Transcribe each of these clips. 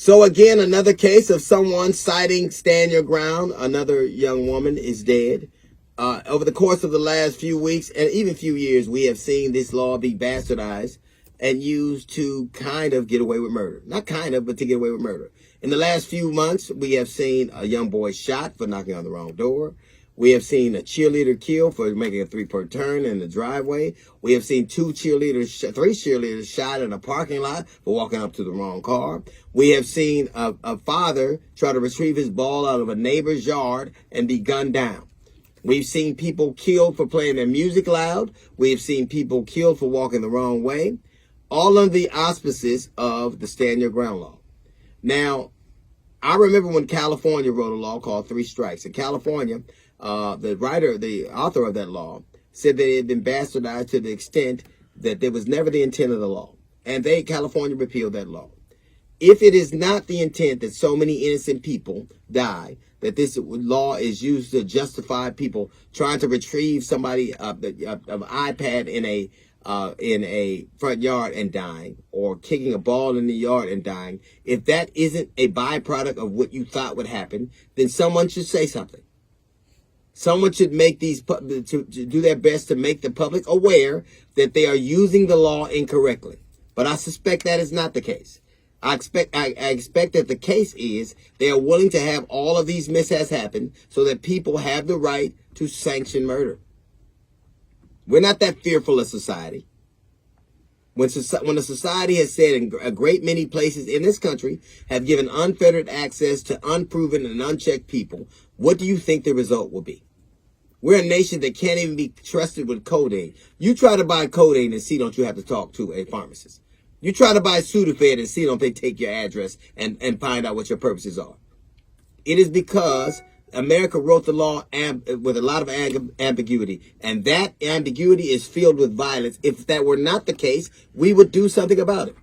So again, another case of someone citing stand your ground. Another young woman is dead. Over the course of the last few weeks and even few years, we have seen this law be bastardized and used to kind of get away with murder. Not kind of, but to get away with murder. In the last few months, we have seen a young boy shot for knocking on the wrong door. We have seen a cheerleader killed for making a three-point turn in the driveway. We have seen three cheerleaders shot in a parking lot for walking up to the wrong car. We have seen a father try to retrieve his ball out of a neighbor's yard and be gunned down. We've seen people killed for playing their music loud. We have seen people killed for walking the wrong way. All under the auspices of the Stand Your Ground law. Now, I remember when California wrote a law called Three Strikes. In California, the author of that law, said that it had been bastardized to the extent that there was never the intent of the law. And California repealed that law. If it is not the intent that so many innocent people die, that this law is used to justify people trying to retrieve somebody an iPad in a front yard and dying, or kicking a ball in the yard and dying, if that isn't a byproduct of what you thought would happen, then someone should say something. Someone should make to do their best to make the public aware that they are using the law incorrectly. But I suspect that is not the case. I expect that the case is they are willing to have all of these mishaps happen so that people have the right to sanction murder. We're not that fearful of society. When a society has said, in a great many places in this country have given unfettered access to unproven and unchecked people, what do you think the result will be? We're a nation that can't even be trusted with codeine. You try to buy codeine and see, don't you have to talk to a pharmacist? You try to buy Sudafed and see, don't they take your address and find out what your purposes are? It is because America wrote the law with a lot of ambiguity, and that ambiguity is filled with violence. If that were not the case, we would do something about it.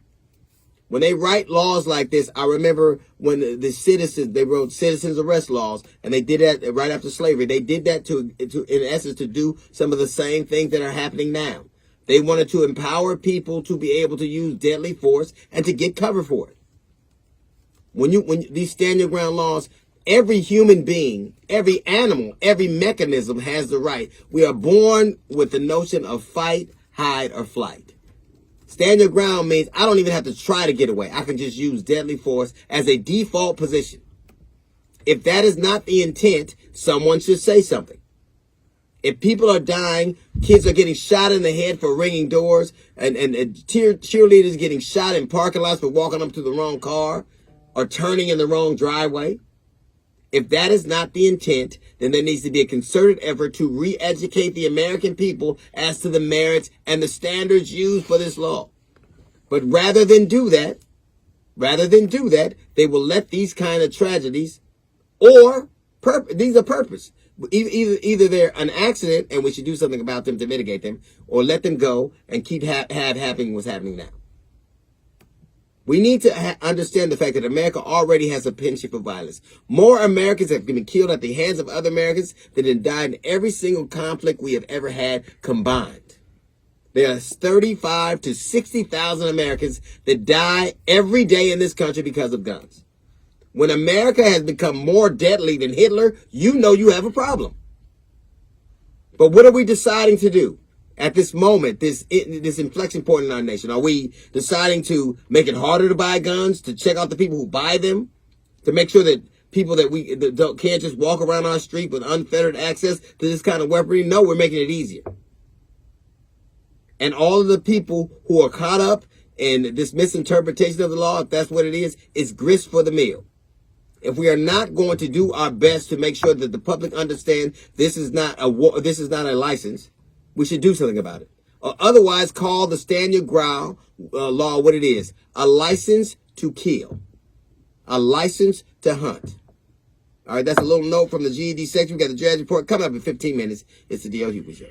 When they write laws like this, I remember when they wrote citizens arrest laws, and they did that right after slavery. They did that to in essence, to do some of the same things that are happening now. They wanted to empower people to be able to use deadly force and to get cover for it. When these stand your ground laws, every human being, every animal, every mechanism has the right. We are born with the notion of fight, hide, or flight. Stand your ground means I don't even have to try to get away. I can just use deadly force as a default position. If that is not the intent, someone should say something. If people are dying, kids are getting shot in the head for ringing doors, and cheerleaders getting shot in parking lots for walking up to the wrong car or turning in the wrong driveway, if that is not the intent, then there needs to be a concerted effort to re-educate the American people as to the merits and the standards used for this law. But rather than do that, they will let these kind of tragedies, these are purpose. Either they're an accident and we should do something about them to mitigate them, or let them go and keep happening what's happening now. We need to understand the fact that America already has a penchant for violence. More Americans have been killed at the hands of other Americans than have died in every single conflict we have ever had combined. There are 35 to 60,000 Americans that die every day in this country because of guns. When America has become more deadly than Hitler, you know you have a problem. But what are we deciding to do at this moment, this inflection point in our nation? Are we deciding to make it harder to buy guns, to check out the people who buy them, to make sure that people that can't just walk around our street with unfettered access to this kind of weaponry? No, we're making it easier. And all of the people who are caught up in this misinterpretation of the law, if that's what it is grist for the mill. If we are not going to do our best to make sure that the public understands this is not a license, we should do something about it. Or otherwise, call the Stand Your Ground law what it is: a license to kill, a license to hunt. All right, that's a little note from the GED section. We got the Jazz Report coming up in 15 minutes. It's the D.L. Hughley Show.